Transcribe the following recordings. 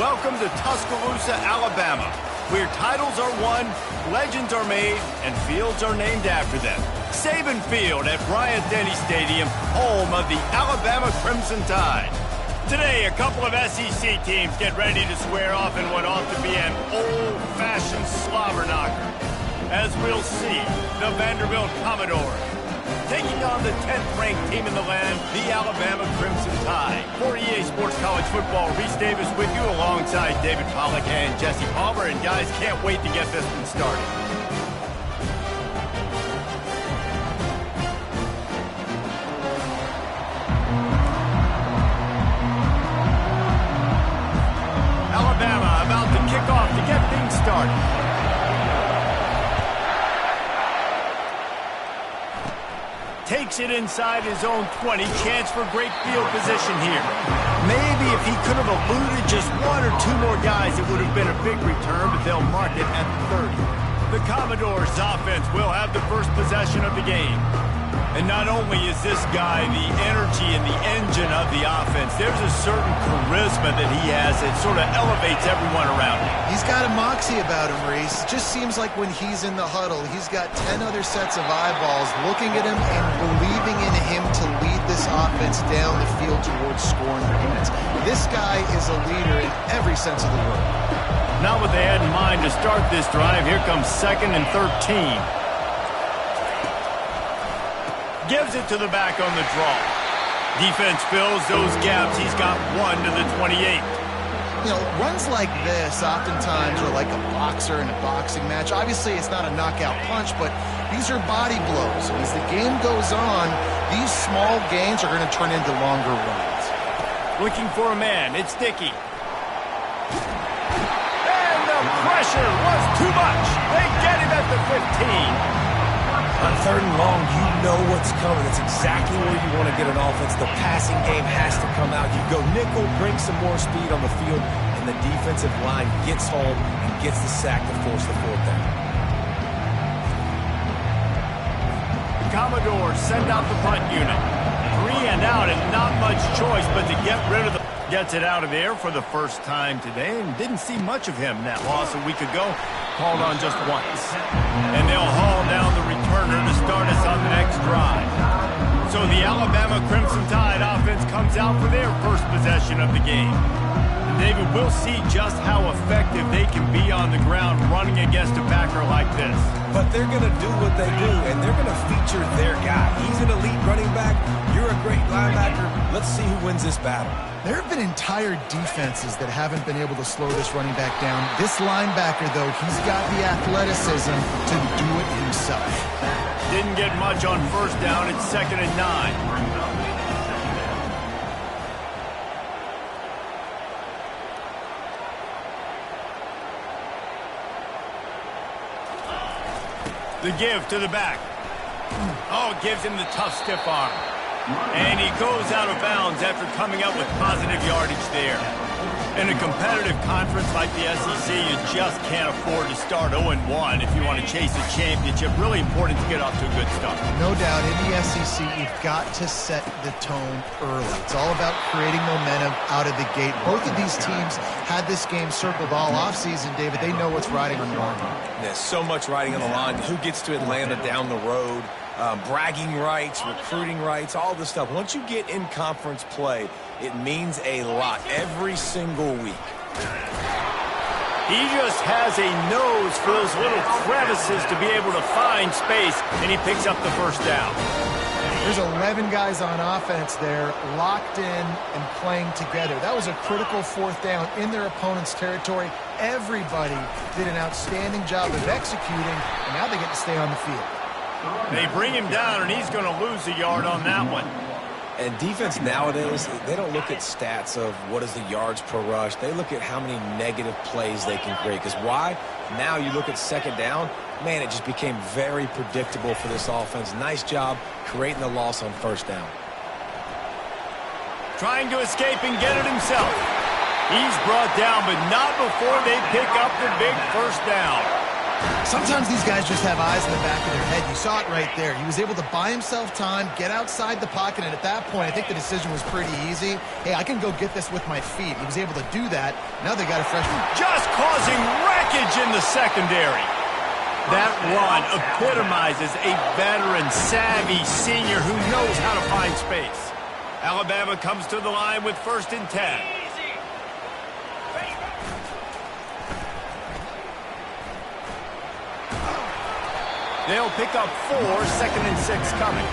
Welcome to Tuscaloosa, Alabama, where titles are won, legends are made, and fields are named after them. Saban Field at Bryant-Denny Stadium, home of the Alabama Crimson Tide. Today, a couple of SEC teams get ready to square off in what ought to be an old-fashioned slobber knocker. As we'll see, the Vanderbilt Commodores taking on the 10th-ranked team in the land, the Alabama Crimson Tide. For EA Sports College Football, Reese Davis with you alongside David Pollack and Jesse Palmer. And guys, can't wait to get this one started. Alabama about to kick off to get things started. Takes it inside his own 20. Chance for great field position here. Maybe if he could have eluded just one or two more guys, it would have been a big return, but they'll mark it at 30. The Commodores' offense will have the first possession of the game. And not only is this guy the energy and the engine of the offense, there's a certain charisma that he has that sort of elevates everyone around him. He's got a moxie about him, Reese. It just seems like when he's in the huddle, he's got 10 other sets of eyeballs looking at him and believing in him to lead this offense down the field towards scoring points. This guy is a leader in every sense of the word. Not what they had in mind to start this drive. Here comes 2nd and 13. Gives it to the back on the draw. Defense fills those gaps. He's got one to the 28. You know, runs like this oftentimes are like a boxer in a boxing match. Obviously, it's not a knockout punch, but these are body blows. And as the game goes on, these small gains are going to turn into longer runs. Looking for a man. It's Dickey. And the pressure was too much. They get him at the 15. On 3rd and long, you know what's coming. It's exactly where you want to get an offense. The passing game has to come out. You go nickel, bring some more speed on the field, and the defensive line gets home and gets the sack to force the 4th down. Commodores send out the punt unit. 3 and out, and not much choice but to get rid of the... Gets it out of there for the first time today, and didn't see much of him in that loss a week ago. Called on just once. And they'll haul down the returner to start us on the next drive. So the Alabama Crimson Tide offense comes out for their first possession of the game. And David, we'll see just how effective they can be on the ground running against a backer like this. But they're going to do what they do, and they're going to feature their guy. He's an elite running back. You're a great linebacker. Let's see who wins this battle. There have been entire defenses that haven't been able to slow this running back down. This linebacker, though, he's got the athleticism to do it himself. Didn't get much on 1st down. It's 2nd and 9. The give to the back. Oh, gives him the tough, stiff arm. And he goes out of bounds after coming up with positive yardage there. In a competitive conference like the SEC, you just can't afford to start 0-1 if you want to chase a championship. Really important to get off to a good start. No doubt, in the SEC, you've got to set the tone early. It's all about creating momentum out of the gate. Both of these teams had this game circled all offseason, David. They know what's riding on the line. There's so much riding on the line. Who gets to Atlanta down the road? Bragging rights, recruiting rights, all this stuff. Once you get in conference play, it means a lot every single week. He just has a nose for those little crevices to be able to find space, and he picks up the 1st down. There's 11 guys on offense there, locked in and playing together. That was a critical 4th down in their opponent's territory. Everybody did an outstanding job of executing, and now they get to stay on the field. They bring him down, and he's going to lose a yard on that one. And defense nowadays, they don't look at stats of what is the yards per rush. They look at how many negative plays they can create. Because why? Now you look at 2nd down, man, it just became very predictable for this offense. Nice job creating the loss on 1st down. Trying to escape and get it himself. He's brought down, but not before they pick up the big 1st down. Sometimes these guys just have eyes in the back of their head. You saw it right there. He was able to buy himself time, get outside the pocket, and at that point, I think the decision was pretty easy. Hey, I can go get this with my feet. He was able to do that. Now they got a freshman. Just causing wreckage in the secondary. That run epitomizes a veteran, savvy senior who knows how to find space. Alabama comes to the line with 1st and 10. They'll pick up 4, 2nd and 6 coming.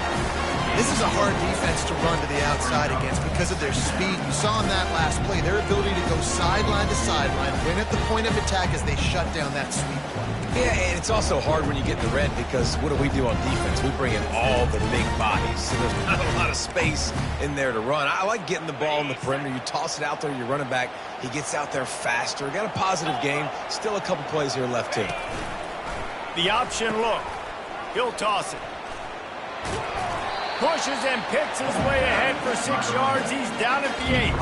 This is a hard defense to run to the outside against because of their speed. You saw in that last play their ability to go sideline to sideline, win at the point of attack as they shut down that sweep play. Yeah, and it's also hard when you get in the red because what do we do on defense? We bring in all the big bodies, so there's not a lot of space in there to run. I like getting the ball in the perimeter. You toss it out there, you're running back. He gets out there faster. Got a positive game. Still a couple plays here left, too. The option look. He'll toss it. Pushes and picks his way ahead for 6 yards. He's down at the 8.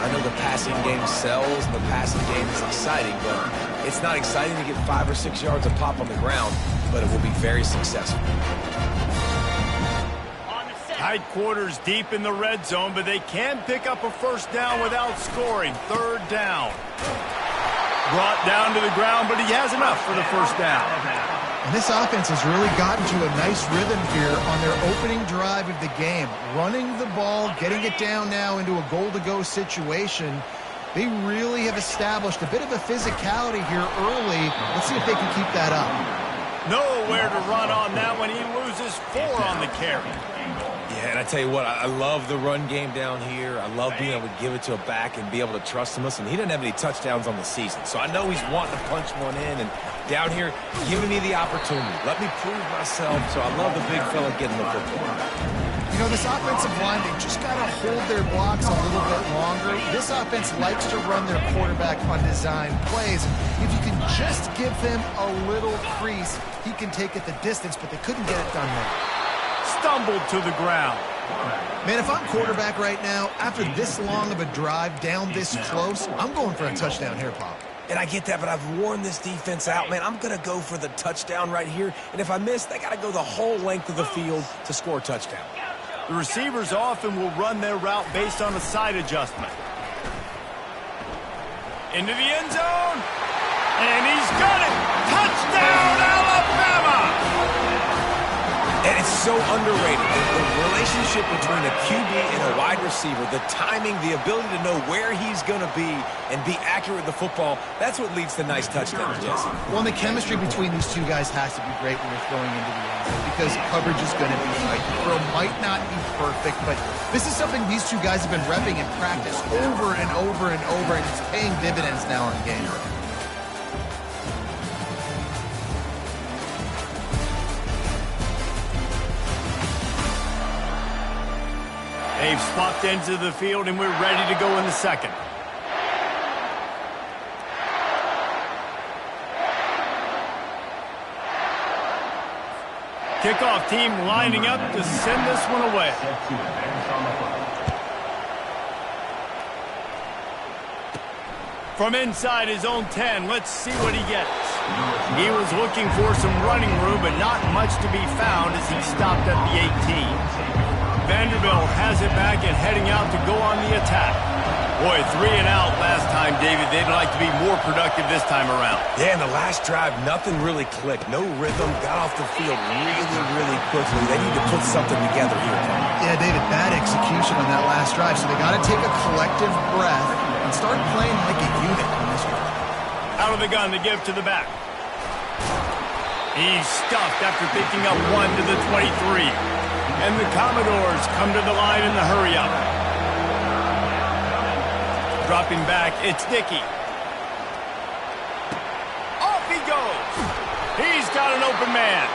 I know the passing game sells and the passing game is exciting, but it's not exciting to get 5 or 6 yards of pop on the ground, but it will be very successful. Tight quarters deep in the red zone, but they can pick up a 1st down without scoring. 3rd down. Brought down to the ground, but he has enough for the 1st down. And this offense has really gotten to a nice rhythm here on their opening drive of the game. Running the ball, getting it down now into a goal-to-go situation. They really have established a bit of a physicality here early. Let's see if they can keep that up. Nowhere to run on that one. He loses 4 on the carry. Yeah, and I tell you what, I love the run game down here. I love being able to give it to a back and be able to trust him. Listen, he didn't have any touchdowns on the season, so I know he's wanting to punch one in. And down here, giving me the opportunity. Let me prove myself, so I love the big fella getting the football. You know, this offensive line, they just got to hold their blocks a little bit longer. This offense likes to run their quarterback on design plays. If you can just give him a little crease, he can take it the distance, but they couldn't get it done there. Stumbled to the ground. Man, if I'm quarterback right now, after this long of a drive down this close, I'm going for a touchdown here, Pop. And I get that, but I've worn this defense out, man. I'm going to go for the touchdown right here. And if I miss, they got to go the whole length of the field to score a touchdown. The receivers often will run their route based on a side adjustment. Into the end zone. And he's got it. Touchdown, Alabama! And it's so underrated. The relationship between a QB and a wide receiver, the timing, the ability to know where he's going to be and be accurate with the football, that's what leads to nice touchdowns, Jesse. Well, and the chemistry between these two guys has to be great when you're throwing into the end zone because coverage is going to be right. The throw might not be perfect, but this is something these two guys have been repping in practice over and over and over, and it's paying dividends now in game. They've swapped ends of the field, and we're ready to go in the 2nd. Kickoff team lining up to send this one away. From inside his own 10, let's see what he gets. He was looking for some running room, but not much to be found as he stopped at the 18. Vanderbilt has it back and heading out to go on the attack. Boy, 3 and out last time, David. They'd like to be more productive this time around. Yeah, in the last drive, nothing really clicked. No rhythm, got off the field really quickly. They need to put something together here. Yeah, David, bad execution on that last drive, so they got to take a collective breath and start playing like a unit in this one. Out of the gun to give to the back. He's stuffed after picking up 1 to the 23. And the Commodores come to the line in the hurry-up. Dropping back, it's Dickey. Off he goes. He's got an open man.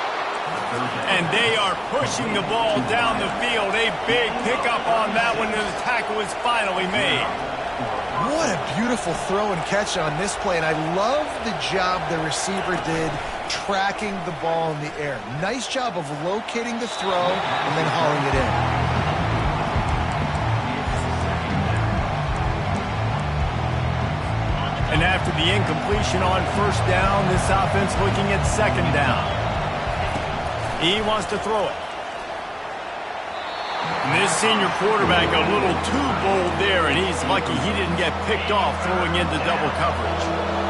And they are pushing the ball down the field. A big pickup on that one, and the tackle is finally made. What a beautiful throw and catch on this play, and I love the job the receiver did tracking the ball in the air. Nice job of locating the throw and then hauling it in. And after the incompletion on first down. This offense looking at second down. He wants to throw it. And this senior quarterback a little too bold there, and he's lucky he didn't get picked off throwing into double coverage.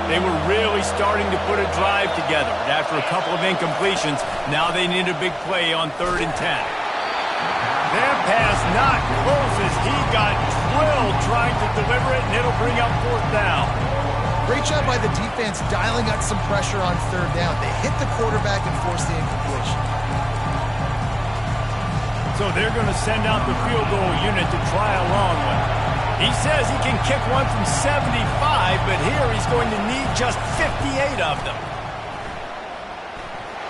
They were really starting to put a drive together. After a couple of incompletions, now they need a big play on 3rd and 10. Their pass not close as he got drilled trying to deliver it, and it'll bring up 4th down. Great job by the defense dialing up some pressure on 3rd down. They hit the quarterback and forced the incompletion. So they're going to send out the field goal unit to try a long one. He says he can kick one from 75, but here he's going to need just 58 of them.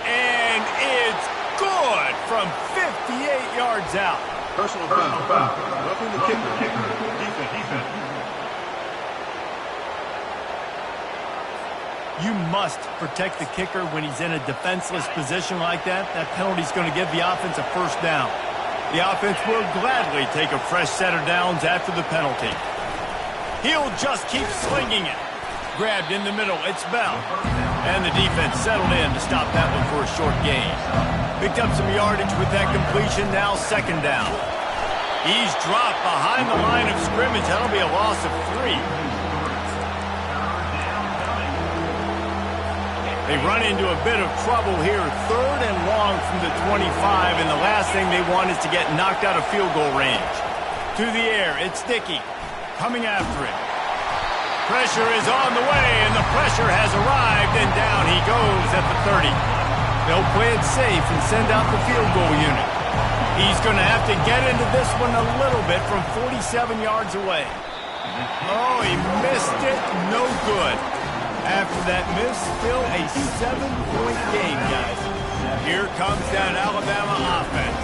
And it's good from 58 yards out. Personal foul. Roughing the kicker. Defense. You must protect the kicker when he's in a defenseless position like that. That penalty's going to give the offense a 1st down. The offense will gladly take a fresh set of downs after the penalty. He'll just keep slinging it. Grabbed in the middle, it's Bell. And the defense settled in to stop that one for a short gain. Picked up some yardage with that completion, now 2nd down. He's dropped behind the line of scrimmage. That'll be a loss of 3. They run into a bit of trouble here. 3rd and long from the 25, and the last thing they want is to get knocked out of field goal range. To the air, it's Dickey coming after it. Pressure is on the way, and the pressure has arrived, and down he goes at the 30. They'll play it safe and send out the field goal unit. He's going to have to get into this one a little bit from 47 yards away. Oh, he missed it. No good. After that miss, still a 7-point game, guys. Here comes that Alabama offense.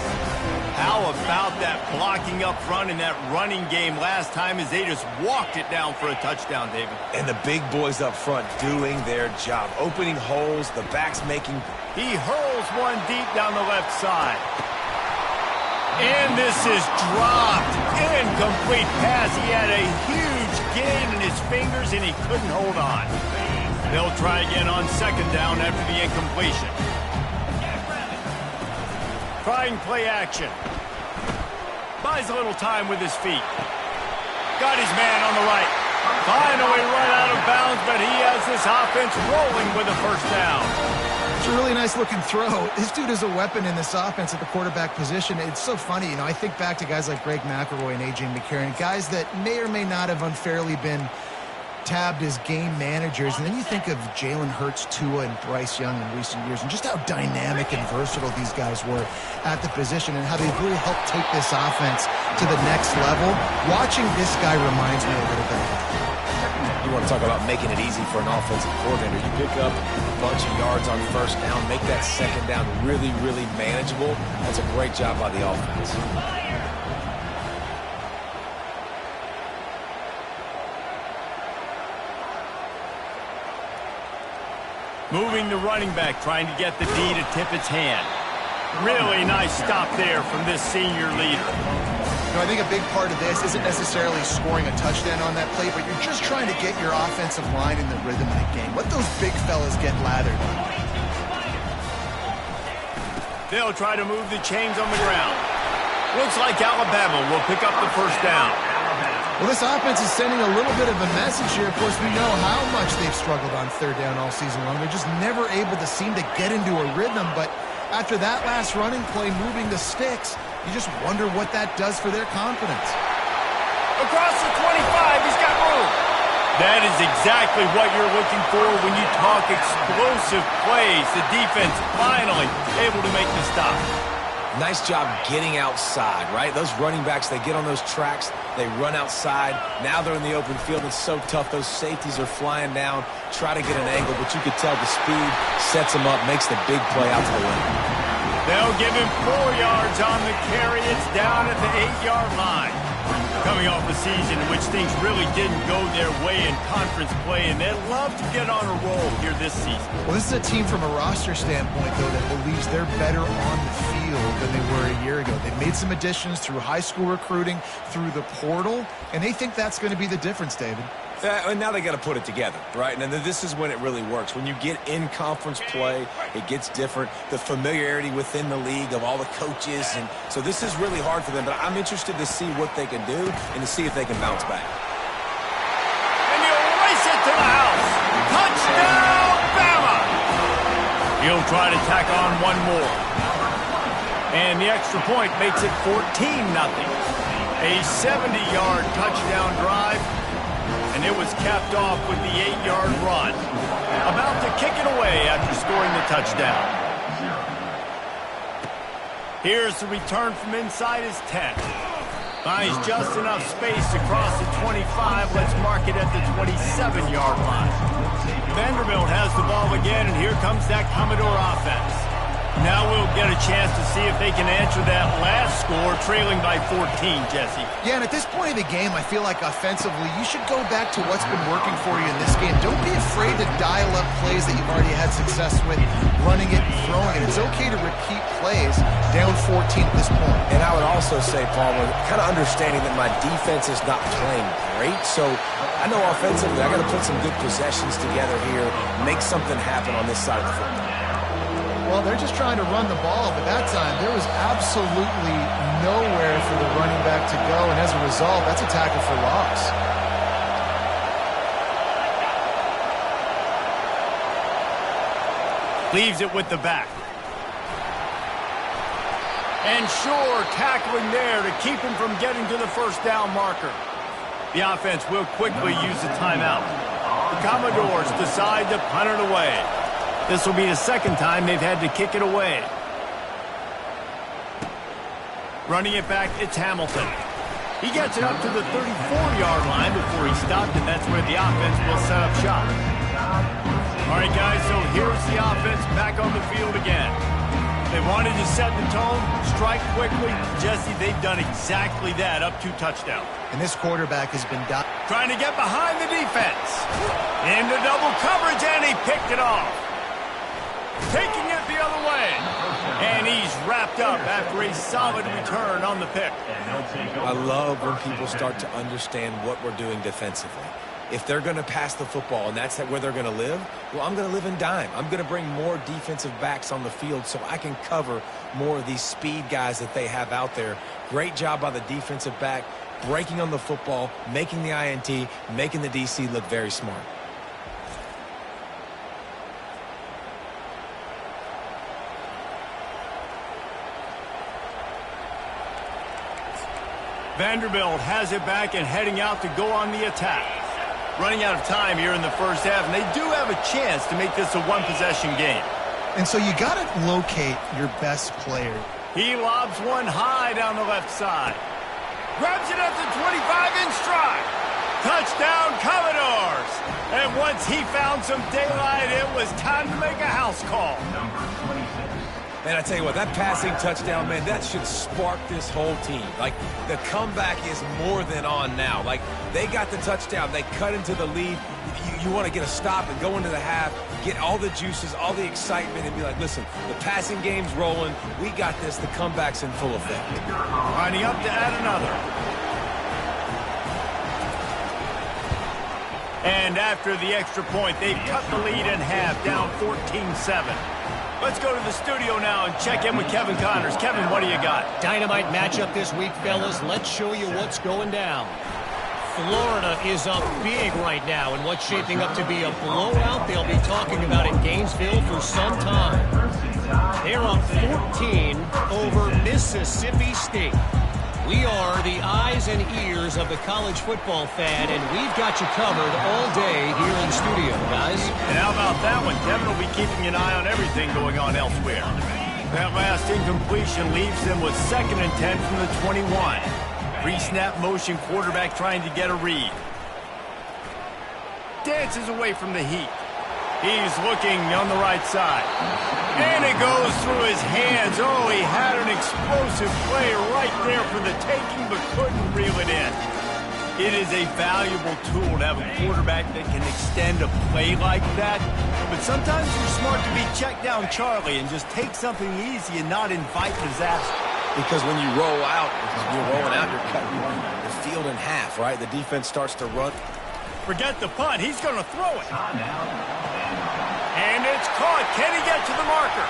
How about that blocking up front in that running game last time as they just walked it down for a touchdown, David? And the big boys up front doing their job, opening holes, the backs making. He hurls one deep down the left side. And this is dropped. Incomplete pass. He had a huge gain in his fingers, and he couldn't hold on. They'll try again on 2nd down after the incompletion. Trying play action. Buys a little time with his feet. Got his man on the right. Finally run out of bounds, but he has this offense rolling with a 1st down. It's a really nice looking throw. This dude is a weapon in this offense at the quarterback position. It's so funny, I think back to guys like Greg McElroy and A.J. McCarron, guys that may or may not have unfairly been tabbed as game managers, and then you think of Jalen Hurts, Tua, and Bryce Young in recent years, and just how dynamic and versatile these guys were at the position and how they really helped take this offense to the next level. Watching this guy reminds me a little bit of that. You want to talk about making it easy for an offensive coordinator. You pick up a bunch of yards on 1st down, make that 2nd down really, really manageable. That's a great job by the offense. Moving the running back, trying to get the D to tip its hand. Really nice stop there from this senior leader. I think a big part of this isn't necessarily scoring a touchdown on that play, but you're just trying to get your offensive line in the rhythm of the game. Let those big fellas get lathered. They'll try to move the chains on the ground. Looks like Alabama will pick up the 1st down. Well, this offense is sending a little bit of a message here. Of course, we know how much they've struggled on 3rd down all season long. They're just never able to seem to get into a rhythm. But after that last running play, moving the sticks, you just wonder what that does for their confidence. Across the 25, he's got room. That is exactly what you're looking for when you talk explosive plays. The defense finally able to make the stop. Nice job getting outside, right? Those running backs, they get on those tracks, they run outside. Now they're in the open field. It's so tough. Those safeties are flying down, try to get an angle, but you could tell the speed sets them up, makes the big play out to the win. They'll give him 4 yards on the carry. It's down at the 8-yard line. Coming off a season in which things really didn't go their way in conference play, and they'd love to get on a roll here this season. Well, this is a team from a roster standpoint, though, that believes they're better on the field than they were a year ago. They've made some additions through high school recruiting, through the portal, and they think that's going to be the difference, David. And now they got to put it together, right? And then this is when it really works. When you get in conference play, it gets different. The familiarity within the league of all the coaches. And so this is really hard for them. But I'm interested to see what they can do and to see if they can bounce back. And he'll race it to the house. Touchdown, Bama! He'll try to tack on one more. And the extra point makes it 14-0. A 70-yard touchdown drive. And it was capped off with the 8-yard run. About to kick it away after scoring the touchdown. Here's the return from inside his 10. Finds just enough space to cross the 25. Let's mark it at the 27-yard line. Vanderbilt has the ball again, and here comes that Commodore offense. Now we'll get a chance to see if they can answer that last score, trailing by 14, Jesse. Yeah, and at this point of the game, I feel like offensively, you should go back to what's been working for you in this game. Don't be afraid to dial up plays that you've already had success with, running it and throwing it. It's okay to repeat plays down 14 at this point. And I would also say, Paul, we're kind of understanding that my defense is not playing great, so I know offensively I got to put some good possessions together here, make something happen on this side of the football. Well, they're just trying to run the ball, but that time there was absolutely nowhere for the running back to go, and as a result, that's a tackle for loss. Leaves it with the back. And sure, tackling there to keep him from getting to the first down marker. The offense will quickly use the timeout. The Commodores decide to punt it away. This will be the second time they've had to kick it away. Running it back, it's Hamilton. He gets it up to the 34-yard line before he stopped, and that's where the offense will set up shop. All right, guys, so here's the offense back on the field again. They wanted to set the tone, strike quickly. Jesse, they've done exactly that, up 2 touchdowns. And this quarterback has been trying to get behind the defense. Into double coverage, and he picked it off. Taking it the other way. And he's wrapped up after a solid return on the pick. I love when people start to understand what we're doing defensively. If they're going to pass the football and that's where they're going to live, well, I'm going to live in dime. I'm going to bring more defensive backs on the field so I can cover more of these speed guys that they have out there. Great job by the defensive back, breaking on the football, making the INT, making the DC look very smart. Vanderbilt has it back and heading out to go on the attack. Running out of time here in the first half, and they do have a chance to make this a one-possession game. And so you got to locate your best player. He lobs one high down the left side. Grabs it at the 25 in stride. Touchdown, Commodores. And once he found some daylight, it was time to make a house call. Man, I tell you what, that passing touchdown, man, that should spark this whole team. Like, the comeback is more than on now. Like, they got the touchdown. They cut into the lead. You want to get a stop and go into the half, get all the juices, all the excitement, and be like, listen, the passing game's rolling. We got this. The comeback's in full effect. Lining up to add another. And after the extra point, they've cut the lead in half, down 14-7. Let's go to the studio now and check in with Kevin Connors. Kevin, what do you got? Dynamite matchup this week, fellas. Let's show you what's going down. Florida is up big right now in what's shaping up to be a blowout they'll be talking about in Gainesville for some time. They're up 14 over Mississippi State. We are the eyes and ears of the college football fan, and we've got you covered all day here in studio, guys. And how about that one? Kevin will be keeping an eye on everything going on elsewhere. That last incompletion leaves them with 2nd and 10 from the 21. Pre-snap motion, quarterback trying to get a read. Dances away from the heat. He's looking on the right side. And it goes through his hands. Oh, he had an explosive play right there for the taking, but couldn't reel it in. It is a valuable tool to have a quarterback that can extend a play like that. But sometimes you're smart to be check down Charlie and just take something easy and not invite disaster. Because when you roll out, you're rolling out, you're cutting the field in half, right? The defense starts to run. Forget the punt. He's going to throw it. And it's caught. Can he get to the marker?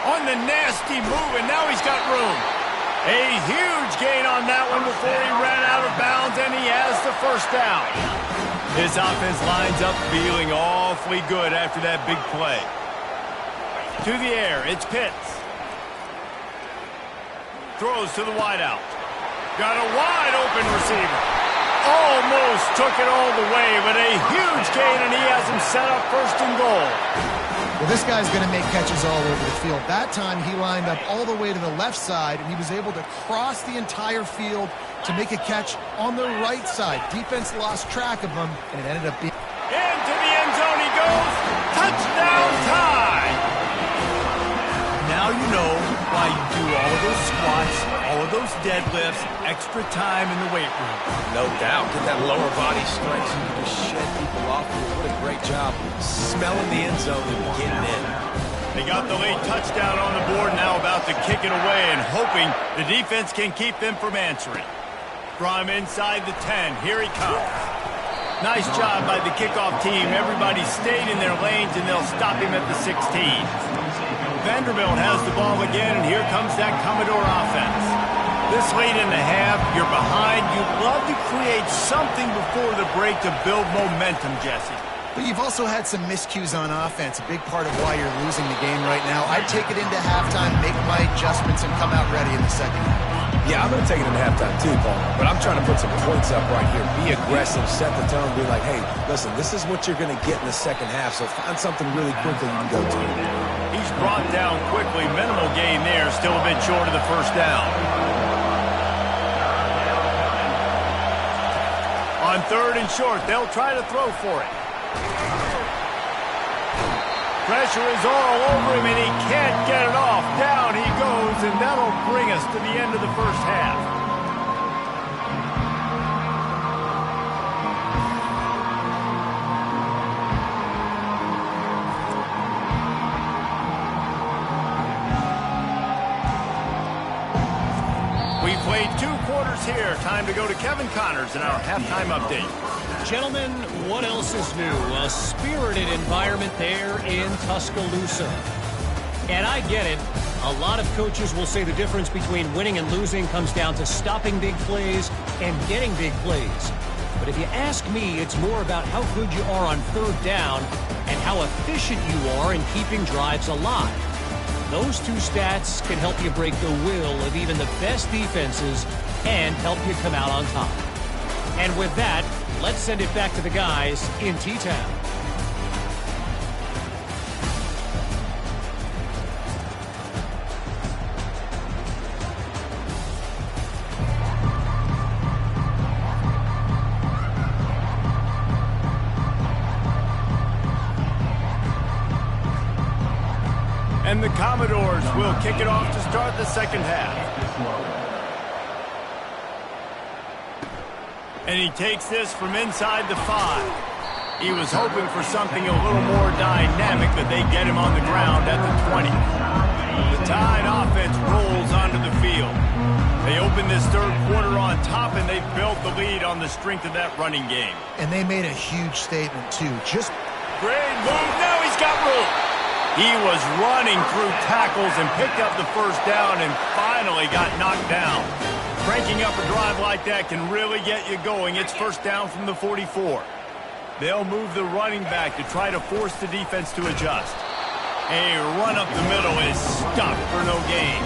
On the nasty move, and now he's got room. A huge gain on that one before he ran out of bounds, and he has the first down. His offense lines up feeling awfully good after that big play. To the air, it's Pitts. Throws to the wideout. Got a wide open receiver. Almost took it all the way, but a huge gain, and he has him set up first and goal. Well, this guy's going to make catches all over the field. That time, he lined up all the way to the left side, and he was able to cross the entire field to make a catch on the right side. Defense lost track of him, and it ended up being... Into the end zone he goes. Touchdown time. Now you know why you do all of those squats, all of those deadlifts, extra time in the weight room. No doubt. Get that lower body strength so you can just shed people off. What a great job smelling the end zone and getting in. They got the late touchdown on the board, now about to kick it away and hoping the defense can keep them from answering. From inside the 10, here he comes. Nice job by the kickoff team. Everybody stayed in their lanes, and they'll stop him at the 16. Vanderbilt has the ball again, and here comes that Commodore offense. This late in the half, you're behind. You'd love to create something before the break to build momentum, Jesse. But you've also had some miscues on offense, a big part of why you're losing the game right now. I'd take it into halftime, make my adjustments, and come out ready in the second half. Yeah, I'm going to take it into halftime too, Paul. But I'm trying to put some points up right here. Be aggressive, set the tone, be like, hey, listen, this is what you're going to get in the second half, so find something really quickly you can go to. He's brought down quickly. Minimal gain there, still a bit short of the first down. On third and short, they'll try to throw for it. Pressure is all over him, and he can't get it off. Down he goes, and that'll bring us to the end of the first half. We played 2 quarters here. Time to go to Kevin Connors in our halftime update. Gentlemen, what else is new? A spirited environment there in Tuscaloosa. And I get it. A lot of coaches will say the difference between winning and losing comes down to stopping big plays and getting big plays. But if you ask me, it's more about how good you are on third down and how efficient you are in keeping drives alive. Those 2 stats can help you break the will of even the best defenses and help you come out on top. And with that, let's send it back to the guys in T-Town. And the Commodores will kick it off to start the second half. And he takes this from inside the 5. He was hoping for something a little more dynamic, but they get him on the ground at the 20. The Tide offense rolls onto the field. They open this third quarter on top, and they've built the lead on the strength of that running game. And they made a huge statement, too. Just great move. Now he's got room. He was running through tackles and picked up the first down and finally got knocked down. Cranking up a drive like that can really get you going. It's first down from the 44. They'll move the running back to try to force the defense to adjust. A run up the middle is stopped for no gain.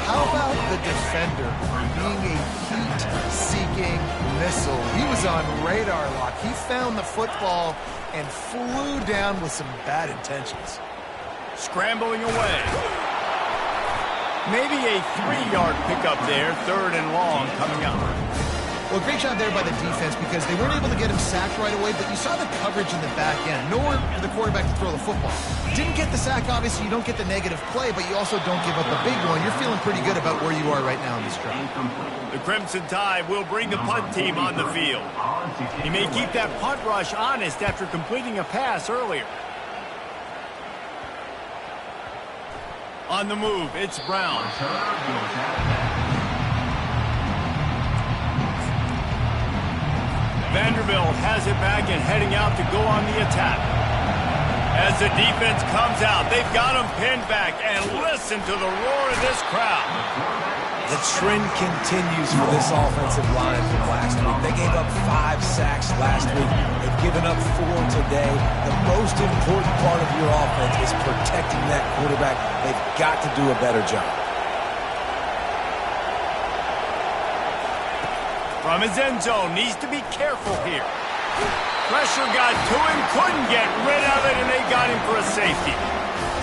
How about the defender being a heat-seeking missile? He was on radar lock. He found the football and flew down with some bad intentions. Scrambling away. Maybe a 3-yard pickup there, third and long coming up. Well, great job there by the defense because they weren't able to get him sacked right away, but you saw the coverage in the back end. Nowhere for the quarterback to throw the football. Didn't get the sack, obviously. You don't get the negative play, but you also don't give up a big one. You're feeling pretty good about where you are right now in this drive. The Crimson Tide will bring the punt team on the field. He may keep that punt rush honest after completing a pass earlier. On the move, it's Brown. Vanderbilt has it back and heading out to go on the attack. As the defense comes out, they've got them pinned back, and listen to the roar of this crowd. The trend continues for this offensive line from last week. They gave up 5 sacks last week. They've given up 4 today. The most important part of your offense is protecting that quarterback. They've got to do a better job. From his end zone, needs to be careful here. Pressure got to him, couldn't get rid of it, and they got him for a safety.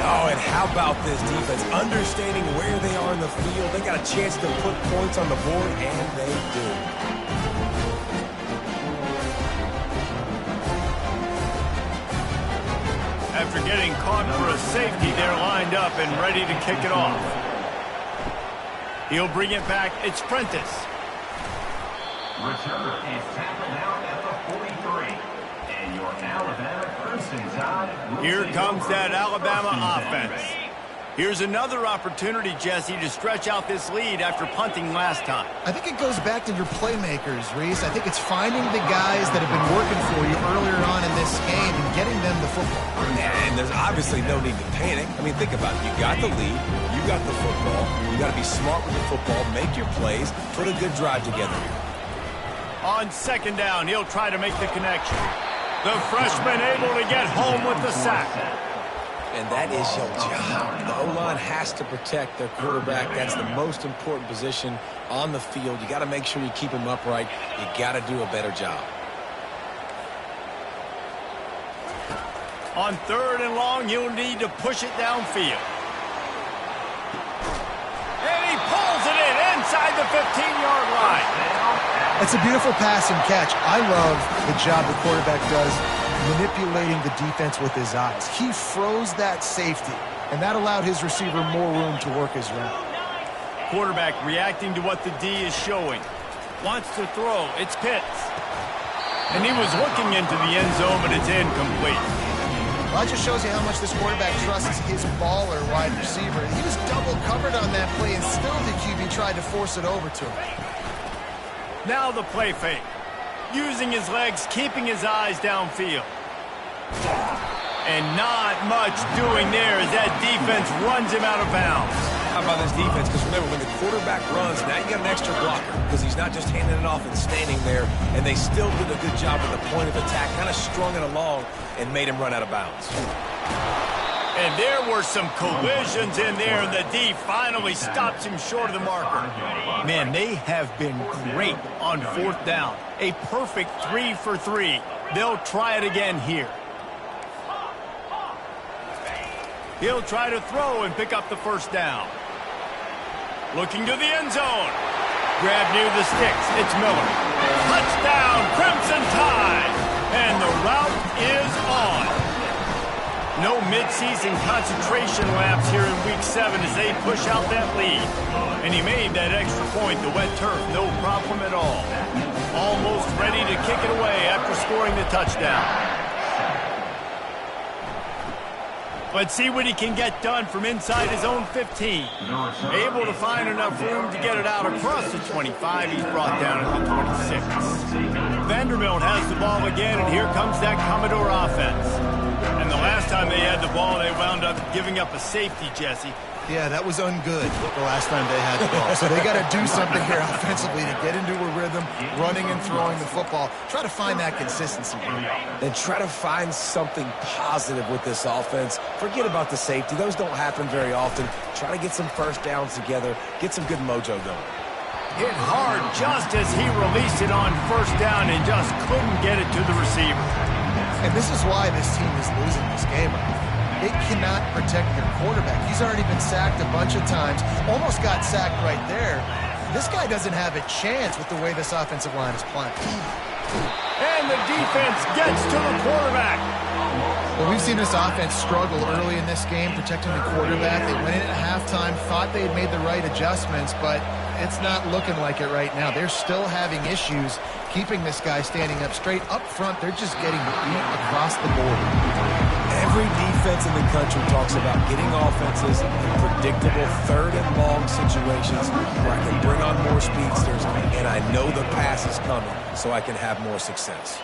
Oh, and how about this defense? Understanding where they are in the field, they got a chance to put points on the board, and they do. After getting caught for a safety, they're lined up and ready to kick it off. He'll bring it back. It's Prentice. Return is tackled out at the 43. And your Alabama Crimson Tide. Here comes that Alabama offense. Here's another opportunity, Jesse, to stretch out this lead after punting last time. I think it goes back to your playmakers, Reese. I think it's finding the guys that have been working for you earlier on in this game and getting them the football. And there's obviously no need to panic. I mean, think about it. You got the lead. You got the football. You got to be smart with the football, make your plays, put a good drive together here. On second down, he'll try to make the connection. The freshman able to get home with the sack. And that is your job. The O-line has to protect their quarterback. That's the most important position on the field. You got to make sure you keep him upright. You got to do a better job. On third and long, you'll need to push it downfield. And he pulls it in inside the 15-yard line. It's a beautiful pass and catch. I love the job the quarterback does manipulating the defense with his eyes. He froze that safety, and that allowed his receiver more room to work his route. Quarterback reacting to what the D is showing. Wants to throw. It's Pitts. And he was looking into the end zone, but it's incomplete. Well, that just shows you how much this quarterback trusts his baller wide receiver. He was double covered on that play, and still the QB tried to force it over to him. Now the play fake. Using his legs, keeping his eyes downfield. And not much doing there as that defense runs him out of bounds. How about this defense? Because remember, when the quarterback runs, now you got an extra blocker because he's not just handing it off and standing there, and they still did a good job at the point of attack, kind of strung it along and made him run out of bounds. And there were some collisions in there, and the D finally stops him short of the marker. Man, they have been great on fourth down. A perfect 3 for 3. They'll try it again here. He'll try to throw and pick up the first down. Looking to the end zone. Grab near the sticks. It's Miller. Touchdown, Crimson Tide. And the route is on. No midseason concentration laps here in Week 7 as they push out that lead. And he made that extra point, the wet turf, no problem at all. Almost ready to kick it away after scoring the touchdown. Let's see what he can get done from inside his own 15. Able to find enough room to get it out across the 25. He's brought down at the 26. Vanderbilt has the ball again, and here comes that Commodore offense. And the last time they had the ball, they wound up giving up a safety, Jesse. Yeah, that was ungood the last time they had the ball. So they got to do something here offensively to get into a rhythm, running and throwing the football. Try to find that consistency. And try to find something positive with this offense. Forget about the safety. Those don't happen very often. Try to get some first downs together, get some good mojo going. Hit hard just as he released it on first down and just couldn't get it to the receiver. And this is why this team is losing this game. They cannot protect their quarterback. He's already been sacked a bunch of times. Almost got sacked right there. This guy doesn't have a chance with the way this offensive line is playing. And the defense gets to the quarterback. Well, we've seen this offense struggle early in this game protecting the quarterback. They went in at halftime, thought they had made the right adjustments, but it's not looking like it right now. They're still having issues keeping this guy standing up straight. Up front, they're just getting beat across the board. Every defense in the country talks about getting offenses in predictable third and long situations where I can bring on more speedsters and I know the pass is coming so I can have more success.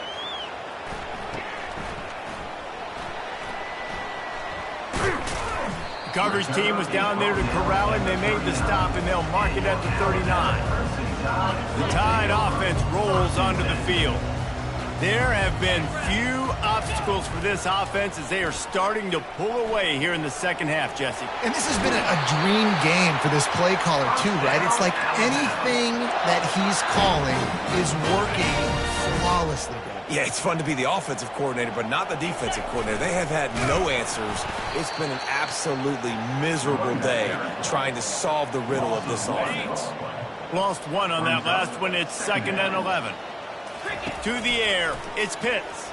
The coverage team was down there to corral him. They made the stop, and they'll mark it at the 39. The Tide offense rolls onto the field. There have been few obstacles for this offense as they are starting to pull away here in the second half, Jesse. And this has been a dream game for this play caller, too, right? It's like anything that he's calling is working flawlessly. Yeah, it's fun to be the offensive coordinator, but not the defensive coordinator. They have had no answers. It's been an absolutely miserable day trying to solve the riddle of this offense. Lost one on that last one. It's 2nd and 11. To the air, it's Pitts.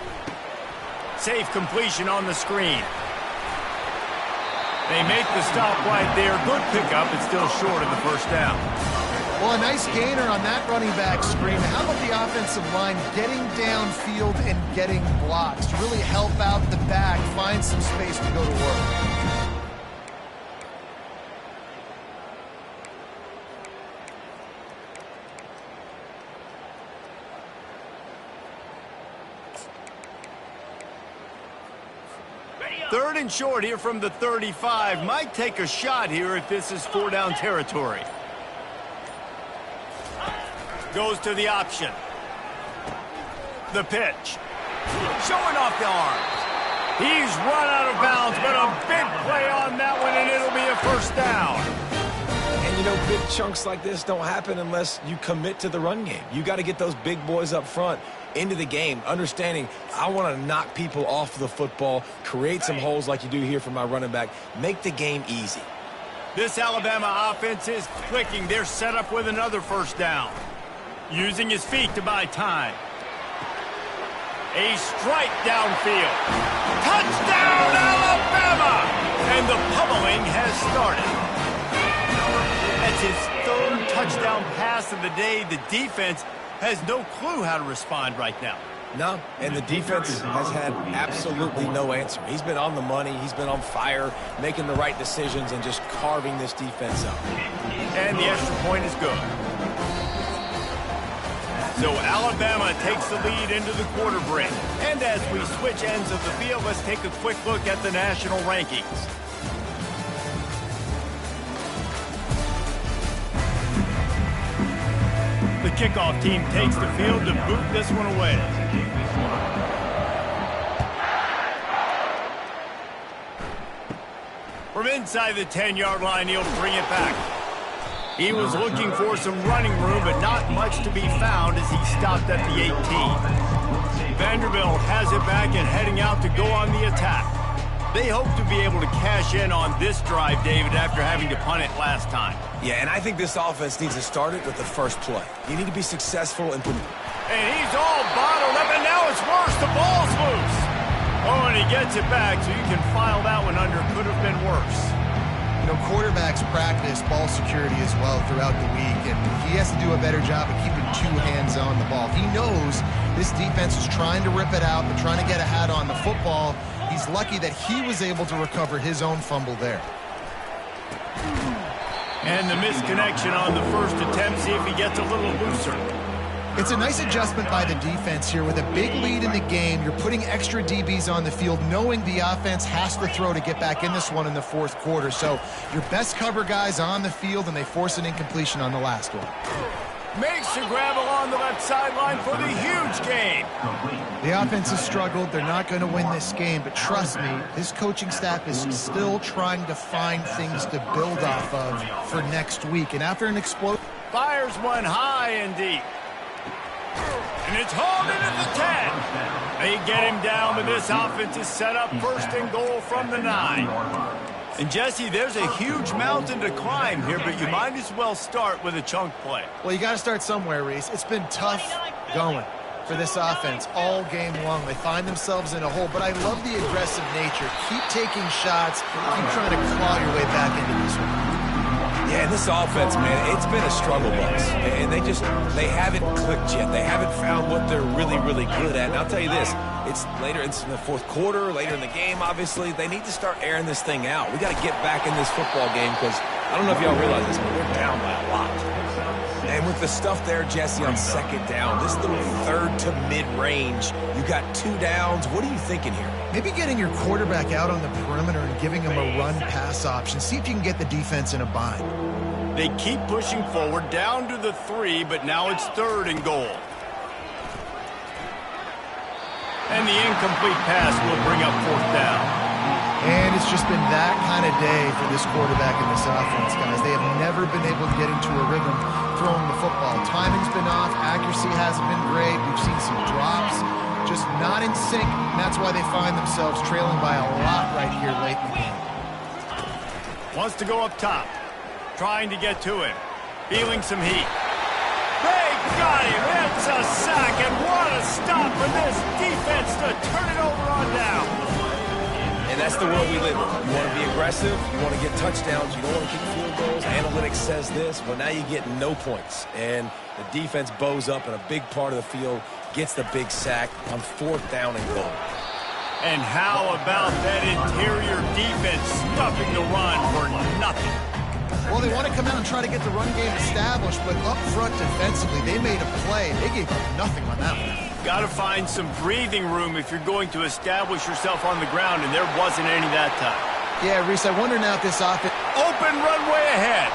Safe completion on the screen. They make the stop right there. Good pickup. It's still short of the first down. Well, a nice gainer on that running back screen. How about the offensive line getting downfield and getting blocks to really help out the back, find some space to go to work? Third and short here from the 35. Might take a shot here if this is 4-down territory. Goes to the option. The pitch. Showing off the arms. He's run out of bounds, but a big play on that one, and it'll be a first down. And, you know, big chunks like this don't happen unless you commit to the run game. You got to get those big boys up front into the game, understanding I want to knock people off the football, create some holes like you do here for my running back, make the game easy. This Alabama offense is clicking. They're set up with another first down. Using his feet to buy time. A strike downfield. Touchdown, Alabama! And the pummeling has started. That's his third touchdown pass of the day. The defense has no clue how to respond right now. No, and the defense has had absolutely no answer. He's been on the money. He's been on fire, making the right decisions and just carving this defense up. And the extra point is good. So Alabama takes the lead into the quarter break. And as we switch ends of the field, let's take a quick look at the national rankings. The kickoff team takes the field to boot this one away. From inside the 10-yard line, he'll bring it back. He was looking for some running room, but not much to be found as he stopped at the 18. Vanderbilt has it back and heading out to go on the attack. They hope to be able to cash in on this drive, David, after having to punt it last time. Yeah, and I think this offense needs to start it with the first play. You need to be successful in... And he's all bottled up, and now it's worse. The ball's loose. Oh, and he gets it back, so you can file that one under. Could have been worse. You know, quarterbacks practice ball security as well throughout the week, and he has to do a better job of keeping two hands on the ball. He knows this defense is trying to rip it out. They're trying to get a hat on the football. He's lucky that he was able to recover his own fumble there. And the misconnection on the first attempt. See if he gets a little looser. It's a nice adjustment by the defense here. With a big lead in the game, you're putting extra DBs on the field, knowing the offense has to throw to get back in this one in the fourth quarter. So your best cover guys on the field, and they force an incompletion on the last one. Makes the grab along the left sideline for the huge gain. The offense has struggled. They're not going to win this game, but trust me, this coaching staff is still trying to find things to build off of for next week. And after an explosion... Fires one high and deep. And it's hauled in at the 10. They get him down, but this offense is set up first and goal from the 9. And, Jesse, there's a huge mountain to climb here, but you might as well start with a chunk play. Well, you got to start somewhere, Reese. It's been tough going for this offense all game long. They find themselves in a hole, but I love the aggressive nature. Keep taking shots. Keep trying to claw your way back into this one. Yeah, and this offense, man, it's been a struggle bus. And they haven't clicked yet. They haven't found what they're really, really good at. And I'll tell you this, It's later, it's in the fourth quarter, later in the game, obviously. They need to start airing this thing out. We got to get back in this football game because I don't know if y'all realize this, but we're down by a lot. And with the stuff there, Jesse, on second down, this little third to mid-range, you got 2 downs. What are you thinking here? Maybe getting your quarterback out on the perimeter and giving him a run-pass option. See if you can get the defense in a bind. They keep pushing forward down to the 3, but now it's 3rd and goal. And the incomplete pass will bring up 4th down. And it's just been that kind of day for this quarterback and this offense, guys. They have never been able to get into a rhythm throwing the football. Timing's been off. Accuracy hasn't been great. We've seen some drops. Just not in sync. And that's why they find themselves trailing by a lot right here late in the game. Wants to go up top. Trying to get to him. Feeling some heat. They got him. It's a sack. And what a stop for this defense to turn it over on down. And that's the world we live in. You want to be aggressive. You want to get touchdowns. You don't want to kick field goals. Analytics says this. Well, now you get no points. And the defense bows up, and a big part of the field gets the big sack on 4th down and goal. And how about that interior defense stuffing the run for nothing? Well, they want to come out and try to get the run game established, but up front defensively, they made a play. They gave up nothing on that one. Got to find some breathing room if you're going to establish yourself on the ground, and there wasn't any that time. Yeah, Reese, I wonder now if this offense... Open runway ahead.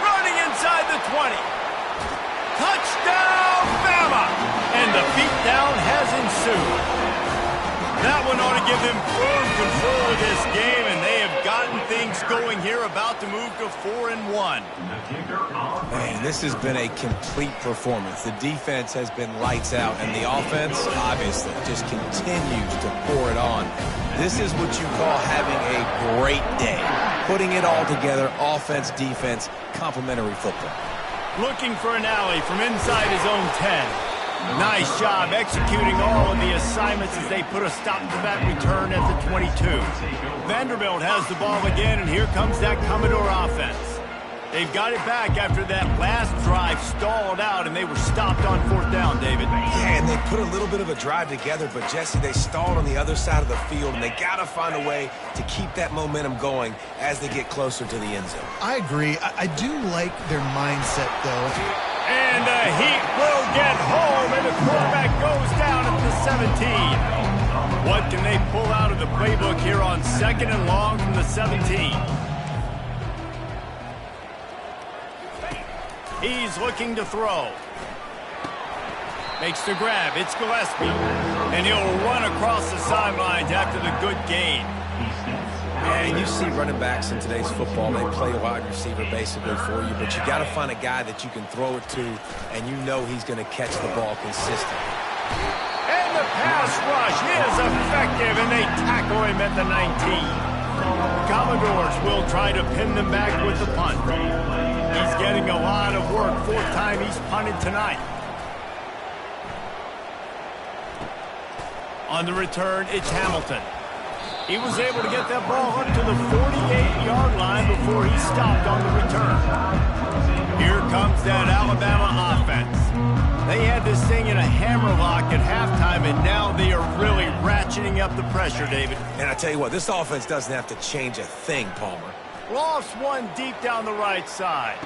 Running inside the 20. Touchdown, Bama! And the beatdown has ensued. That one ought to give them firm control of this game, and they have gotten things going here, about to move to 4-1. Man, this has been a complete performance. The defense has been lights out, and the offense, obviously, just continues to pour it on. This is what you call having a great day. Putting it all together, offense, defense, complementary football. Looking for an alley from inside his own 10. Nice job executing all of the assignments as they put a stop to that return at the 22. Vanderbilt has the ball again, and here comes that Commodore offense. They've got it back after that last drive stalled out, and they were stopped on 4th down, David. Yeah, and they put a little bit of a drive together, but, Jesse, they stalled on the other side of the field, and they got to find a way to keep that momentum going as they get closer to the end zone. I agree. I do like their mindset, though. And the heat will get home, and the quarterback goes down at the 17. What can they pull out of the playbook here on 2nd and long from the 17? He's looking to throw. Makes the grab. It's Gillespie. And he'll run across the sidelines after the good gain. Yeah, you see running backs in today's football, they play a wide receiver basically for you, but you got to find a guy that you can throw it to, and you know he's going to catch the ball consistently. And the pass rush is effective, and they tackle him at the 19. Commodores will try to pin them back with the punt. He's getting a lot of work. 4th time he's punted tonight. On the return, it's Hamilton. He was able to get that ball up to the 48-yard line before he stopped on the return. Here comes that Alabama offense. They had this thing in a hammerlock at halftime, and now they are really ratcheting up the pressure, David. And I tell you what, this offense doesn't have to change a thing, Palmer. Lost one deep down the right side.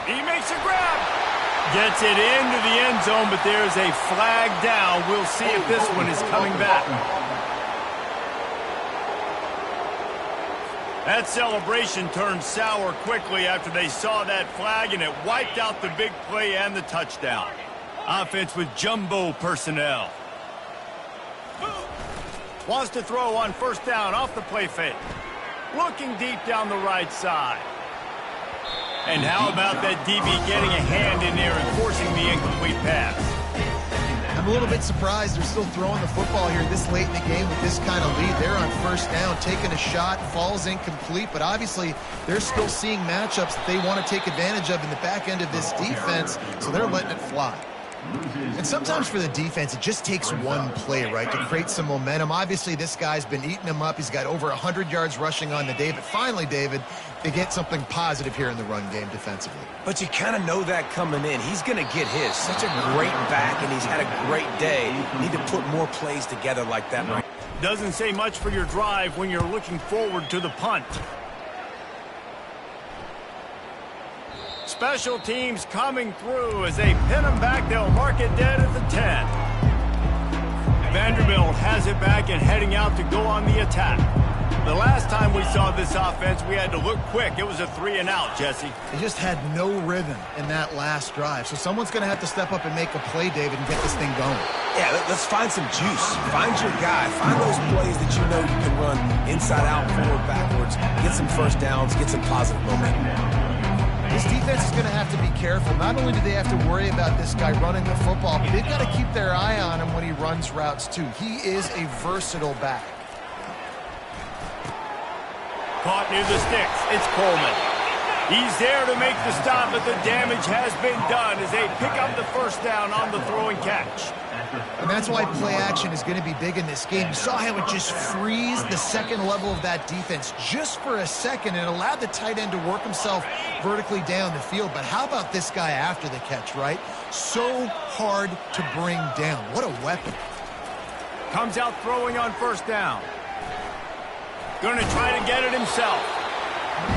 He makes a grab. Gets it into the end zone, but there's a flag down. We'll see if this one is coming back. That celebration turned sour quickly after they saw that flag, and it wiped out the big play and the touchdown. Offense with jumbo personnel. Wants to throw on 1st down off the play fake. Looking deep down the right side. And how about that DB getting a hand in there and forcing the incomplete pass? I'm a little bit surprised they're still throwing the football here this late in the game with this kind of lead. They're on 1st down, taking a shot, falls incomplete, but obviously they're still seeing matchups that they want to take advantage of in the back end of this defense, so they're letting it fly. And sometimes for the defense, it just takes one play, right, to create some momentum. Obviously, this guy's been eating them up. He's got over 100 yards rushing on the day. But finally, David, they get something positive here in the run game defensively. But you kind of know that coming in. He's going to get his. Such a great back, and he's had a great day. Need to put more plays together like that, right? Doesn't say much for your drive when you're looking forward to the punt. Special teams coming through as they pin them back. They'll mark it dead at the 10. Vanderbilt has it back and heading out to go on the attack. The last time we saw this offense, we had to look quick. It was a 3-and-out, Jesse. They just had no rhythm in that last drive. So someone's going to have to step up and make a play, David, and get this thing going. Yeah, let's find some juice. Find your guy. Find those plays that you know you can run inside out, forward, backwards. Get some first downs. Get some positive momentum. This defense is going to have to be careful. Not only do they have to worry about this guy running the football, but they've got to keep their eye on him when he runs routes, too. He is a versatile back. Caught near the sticks. It's Coleman. He's there to make the stop, but the damage has been done as they pick up the first down on the throwing catch. And that's why play action is going to be big in this game. You saw how it just freezed the second level of that defense just for a second and allowed the tight end to work himself vertically down the field. But how about this guy after the catch, right? So hard to bring down. What a weapon. Comes out throwing on first down. Going to try to get it himself.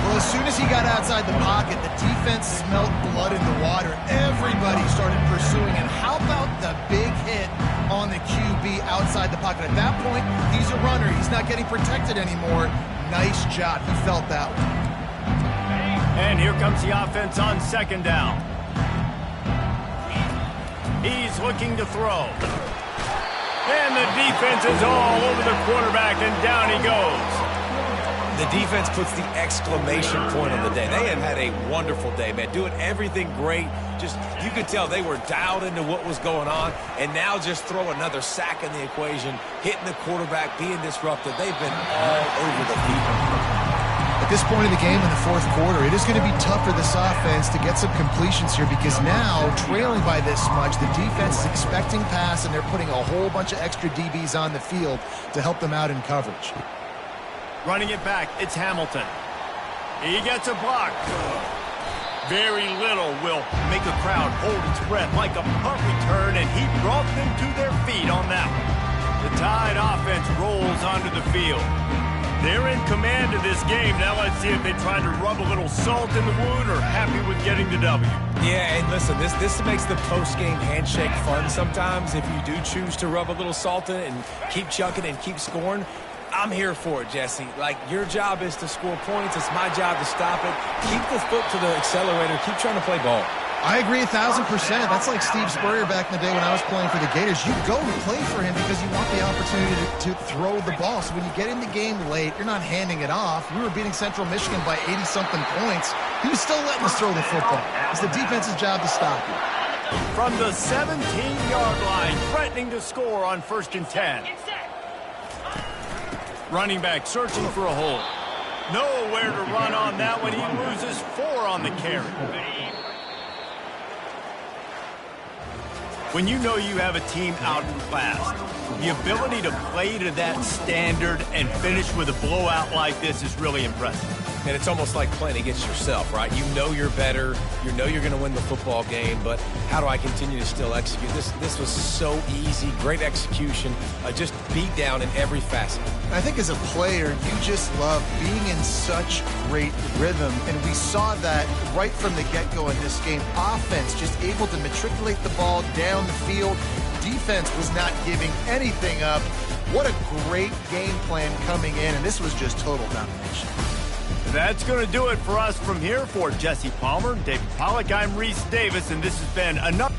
Well, as soon as he got outside the pocket, the defense smelled blood in the water. Everybody started pursuing him. How about the big hit on the QB outside the pocket? At that point, he's a runner. He's not getting protected anymore. Nice job. He felt that one. And here comes the offense on second down. He's looking to throw. And the defense is all over the quarterback, and down he goes. The defense puts the exclamation point on the day. They have had a wonderful day, man. Doing everything great. Just, you could tell they were dialed into what was going on. And now just throw another sack in the equation, hitting the quarterback, being disruptive. They've been all over the field. At this point of the game in the fourth quarter, it is going to be tough for this offense to get some completions here because now, trailing by this much, the defense is expecting pass, and they're putting a whole bunch of extra DBs on the field to help them out in coverage. Running it back, it's Hamilton. He gets a block. Very little will make a crowd hold its breath like a punt return, and he brought them to their feet on that one. The Tide offense rolls onto the field. They're in command of this game. Now let's see if they try to rub a little salt in the wound or happy with getting the W. Yeah, and listen, this makes the post-game handshake fun sometimes if you do choose to rub a little salt in it and keep chucking and keep scoring. I'm here for it, Jesse. Like, your job is to score points. It's my job to stop it. Keep the foot to the accelerator. Keep trying to play ball. I agree 1,000%. That's like Steve Spurrier back in the day when I was playing for the Gators. You go and play for him because you want the opportunity to throw the ball. So when you get in the game late, you're not handing it off. We were beating Central Michigan by 80-something points. He was still letting us throw the football. It's the defense's job to stop you. From the 17-yard line, threatening to score on 1st and 10. Running back searching for a hole. Nowhere to run on that one. He loses 4 on the carry. When you know you have a team outclassed, the ability to play to that standard and finish with a blowout like this is really impressive. And it's almost like playing against yourself, right? You know you're better. You know you're going to win the football game, but how do I continue to still execute? This was so easy. Great execution. Just beat down in every facet. I think as a player, you just love being in such great rhythm, and we saw that right from the get-go in this game. Offense just able to matriculate the ball down the field. Defense was not giving anything up. What a great game plan coming in, and this was just total domination. That's going to do it for us from here. For Jesse Palmer, David Pollack, I'm Reese Davis, and this has been another...